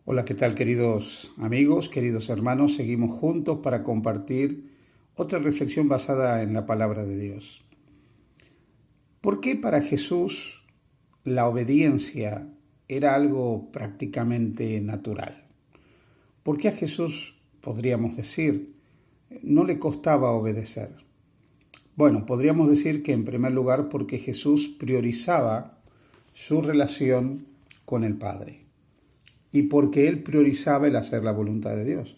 Hola, ¿qué tal queridos amigos, queridos hermanos? Seguimos juntos para compartir otra reflexión basada en la palabra de Dios. ¿Por qué para Jesús la obediencia era algo prácticamente natural? ¿Por qué a Jesús, podríamos decir, no le costaba obedecer? Bueno, podríamos decir que en primer lugar porque Jesús priorizaba su relación con el Padre y porque él priorizaba el hacer la voluntad de Dios.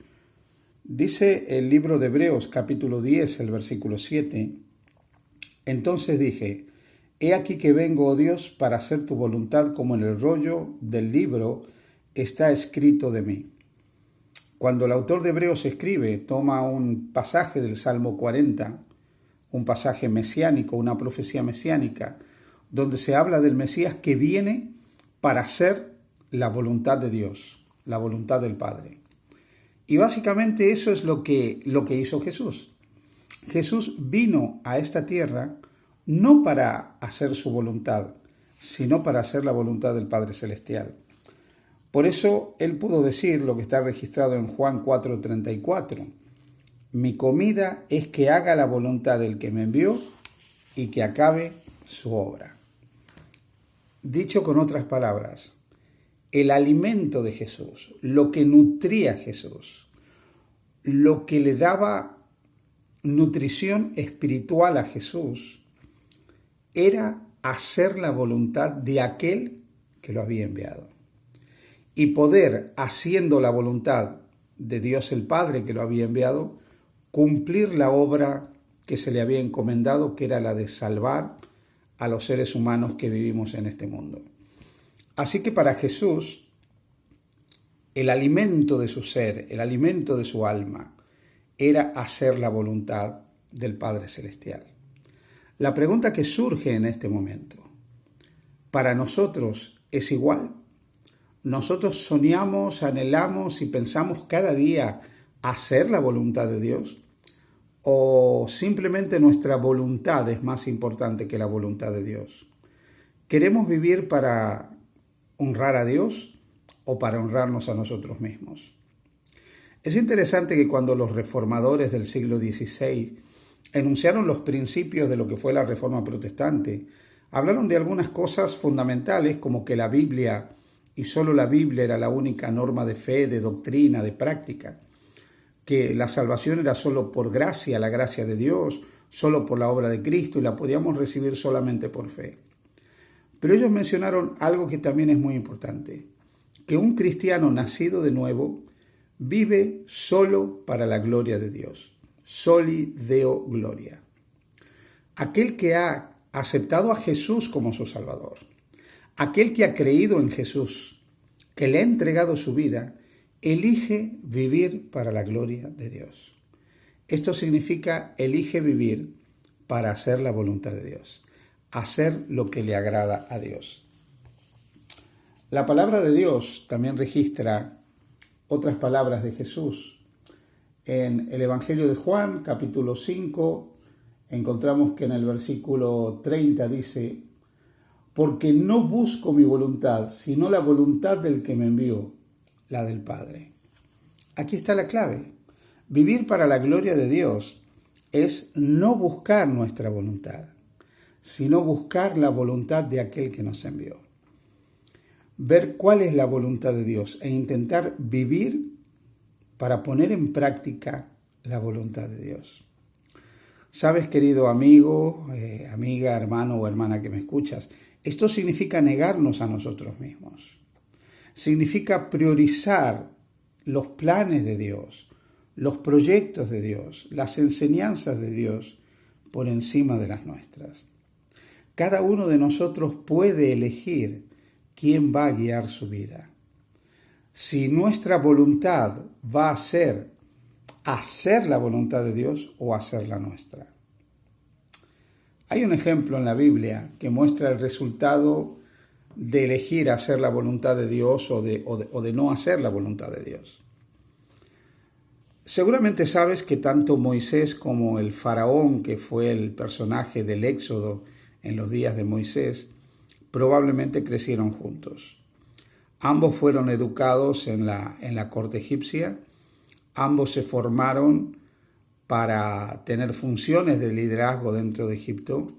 Dice el libro de Hebreos capítulo 10, el versículo 7, entonces dije, he aquí que vengo, oh Dios, para hacer tu voluntad como en el rollo del libro está escrito de mí. Cuando el autor de Hebreos escribe, toma un pasaje del Salmo 40, un pasaje mesiánico, una profecía mesiánica, donde se habla del Mesías que viene para hacer la voluntad de Dios, la voluntad del Padre. Y básicamente eso es lo que hizo Jesús. Jesús vino a esta tierra no para hacer su voluntad, sino para hacer la voluntad del Padre Celestial. Por eso él pudo decir lo que está registrado en Juan 4:34. Mi comida es que haga la voluntad del que me envió y que acabe su obra. Dicho con otras palabras, el alimento de Jesús, lo que nutría a Jesús, lo que le daba nutrición espiritual a Jesús, era hacer la voluntad de aquel que lo había enviado. Y poder, haciendo la voluntad de Dios el Padre que lo había enviado, cumplir la obra que se le había encomendado, que era la de salvar a los seres humanos que vivimos en este mundo. Así que para Jesús, el alimento de su ser, el alimento de su alma, era hacer la voluntad del Padre Celestial. La pregunta que surge en este momento, ¿para nosotros es igual? ¿Nosotros soñamos, anhelamos y pensamos cada día hacer la voluntad de Dios? ¿O simplemente nuestra voluntad es más importante que la voluntad de Dios? ¿Queremos vivir para honrar a Dios o para honrarnos a nosotros mismos? Es interesante que cuando los reformadores del siglo XVI enunciaron los principios de lo que fue la Reforma Protestante, hablaron de algunas cosas fundamentales como que la Biblia y solo la Biblia era la única norma de fe, de doctrina, de práctica, que la salvación era solo por gracia, la gracia de Dios, solo por la obra de Cristo y la podíamos recibir solamente por fe. Pero ellos mencionaron algo que también es muy importante, que un cristiano nacido de nuevo vive solo para la gloria de Dios, soli Deo gloria. Aquel que ha aceptado a Jesús como su Salvador, aquel que ha creído en Jesús, que le ha entregado su vida, elige vivir para la gloria de Dios. Esto significa elige vivir para hacer la voluntad de Dios, hacer lo que le agrada a Dios. La palabra de Dios también registra otras palabras de Jesús. En el Evangelio de Juan, capítulo 5, encontramos que en el versículo 30 dice, porque no busco mi voluntad, sino la voluntad del que me envió, la del Padre. Aquí está la clave. Vivir para la gloria de Dios es no buscar nuestra voluntad, sino buscar la voluntad de aquel que nos envió. Ver cuál es la voluntad de Dios e intentar vivir para poner en práctica la voluntad de Dios. Sabes, querido amigo, amiga, hermano o hermana que me escuchas, esto significa negarnos a nosotros mismos. Significa priorizar los planes de Dios, los proyectos de Dios, las enseñanzas de Dios por encima de las nuestras. Cada uno de nosotros puede elegir quién va a guiar su vida. Si nuestra voluntad va a ser hacer la voluntad de Dios o hacer la nuestra. Hay un ejemplo en la Biblia que muestra el resultado de elegir hacer la voluntad de Dios o de no hacer la voluntad de Dios. Seguramente sabes que tanto Moisés como el faraón, que fue el personaje del Éxodo en los días de Moisés, probablemente crecieron juntos. Ambos fueron educados en la corte egipcia, ambos se formaron para tener funciones de liderazgo dentro de Egipto,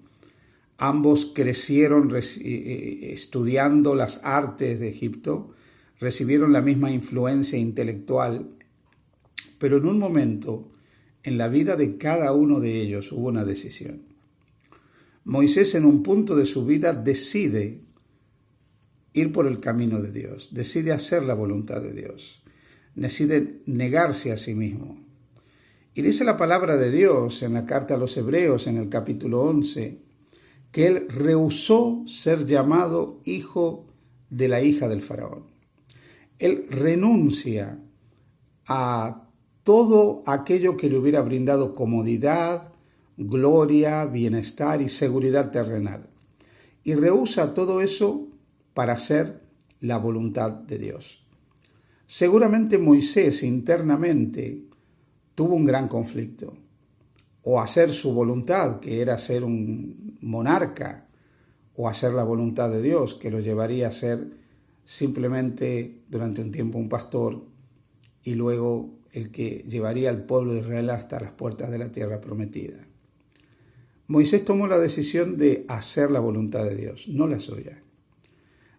ambos crecieron estudiando las artes de Egipto, recibieron la misma influencia intelectual, pero en un momento en la vida de cada uno de ellos hubo una decisión. Moisés en un punto de su vida decide ir por el camino de Dios, decide hacer la voluntad de Dios, decide negarse a sí mismo. Y dice la palabra de Dios en la carta a los Hebreos, en el capítulo 11, que él rehusó ser llamado hijo de la hija del faraón. Él renuncia a todo aquello que le hubiera brindado comodidad, gloria, bienestar y seguridad terrenal. Y rehúsa todo eso para hacer la voluntad de Dios. Seguramente Moisés internamente tuvo un gran conflicto. O hacer su voluntad, que era ser un monarca, o hacer la voluntad de Dios, que lo llevaría a ser simplemente durante un tiempo un pastor y luego el que llevaría al pueblo de Israel hasta las puertas de la tierra prometida. Moisés tomó la decisión de hacer la voluntad de Dios, no la suya.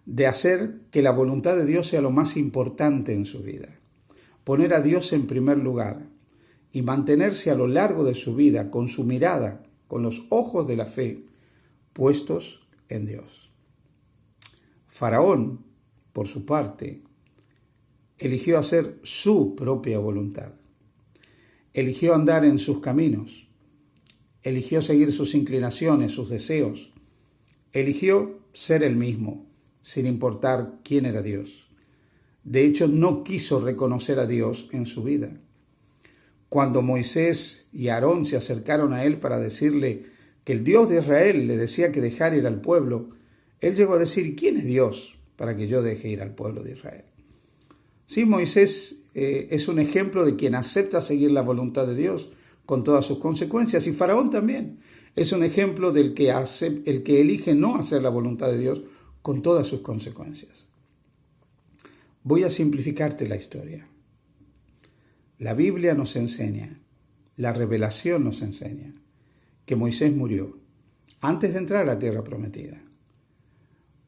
De hacer que la voluntad de Dios sea lo más importante en su vida. Poner a Dios en primer lugar y mantenerse a lo largo de su vida con su mirada, con los ojos de la fe, puestos en Dios. Faraón, por su parte, eligió hacer su propia voluntad. Eligió andar en sus caminos. Eligió seguir sus inclinaciones, sus deseos. Eligió ser él mismo, sin importar quién era Dios. De hecho, no quiso reconocer a Dios en su vida. Cuando Moisés y Aarón se acercaron a él para decirle que el Dios de Israel le decía que dejara ir al pueblo, él llegó a decir: ¿quién es Dios para que yo deje ir al pueblo de Israel? Sí, Moisés es un ejemplo de quien acepta seguir la voluntad de Dios con todas sus consecuencias, y Faraón también es un ejemplo del que el que elige no hacer la voluntad de Dios con todas sus consecuencias. Voy a simplificarte la historia. La Biblia nos enseña, la revelación nos enseña, que Moisés murió antes de entrar a la tierra prometida.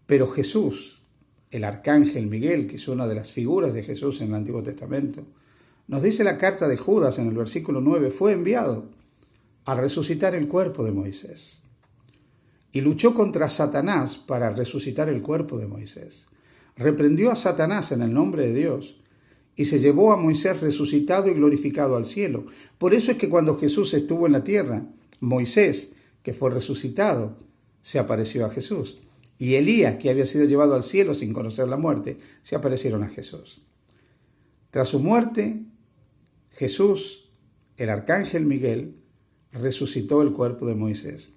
Pero Jesús, el arcángel Miguel, que es una de las figuras de Jesús en el Antiguo Testamento, nos dice la carta de Judas en el versículo 9, fue enviado a resucitar el cuerpo de Moisés. Y luchó contra Satanás para resucitar el cuerpo de Moisés. Reprendió a Satanás en el nombre de Dios y se llevó a Moisés resucitado y glorificado al cielo. Por eso es que cuando Jesús estuvo en la tierra, Moisés, que fue resucitado, se apareció a Jesús. Y Elías, que había sido llevado al cielo sin conocer la muerte, se aparecieron a Jesús. Tras su muerte, Jesús, el arcángel Miguel, resucitó el cuerpo de Moisés.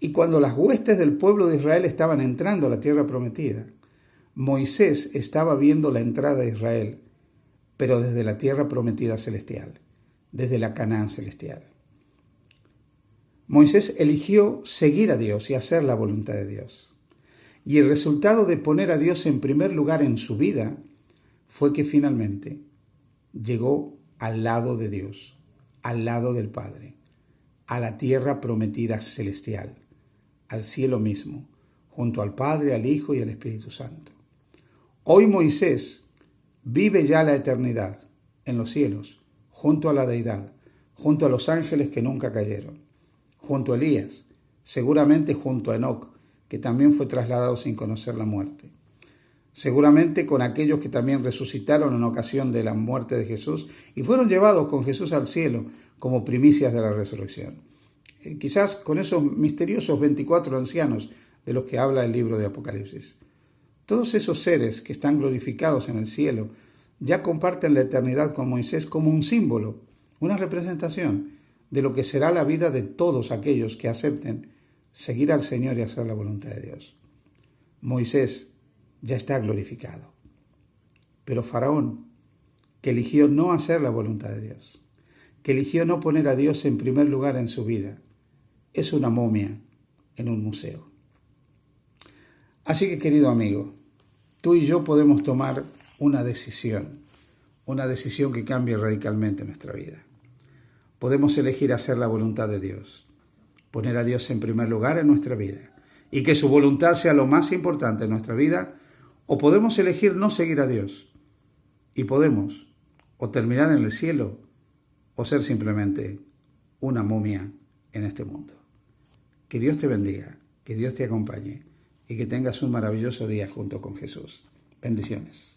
Y cuando las huestes del pueblo de Israel estaban entrando a la tierra prometida, Moisés estaba viendo la entrada de Israel, pero desde la tierra prometida celestial, desde la Canaán celestial. Moisés eligió seguir a Dios y hacer la voluntad de Dios. Y el resultado de poner a Dios en primer lugar en su vida fue que finalmente llegó al lado de Dios, al lado del Padre, a la tierra prometida celestial, al cielo mismo, junto al Padre, al Hijo y al Espíritu Santo. Hoy Moisés vive ya la eternidad en los cielos, junto a la deidad, junto a los ángeles que nunca cayeron, junto a Elías, seguramente junto a Enoc, que también fue trasladado sin conocer la muerte. Seguramente con aquellos que también resucitaron en ocasión de la muerte de Jesús y fueron llevados con Jesús al cielo como primicias de la resurrección. Quizás con esos misteriosos 24 ancianos de los que habla el libro de Apocalipsis. Todos esos seres que están glorificados en el cielo ya comparten la eternidad con Moisés como un símbolo, una representación de lo que será la vida de todos aquellos que acepten seguir al Señor y hacer la voluntad de Dios. Moisés ya está glorificado. Pero Faraón, que eligió no hacer la voluntad de Dios, que eligió no poner a Dios en primer lugar en su vida, es una momia en un museo. Así que, querido amigo, tú y yo podemos tomar una decisión que cambie radicalmente nuestra vida. Podemos elegir hacer la voluntad de Dios, poner a Dios en primer lugar en nuestra vida y que su voluntad sea lo más importante en nuestra vida, o podemos elegir no seguir a Dios y podemos o terminar en el cielo o ser simplemente una momia en este mundo. Que Dios te bendiga, que Dios te acompañe y que tengas un maravilloso día junto con Jesús. Bendiciones.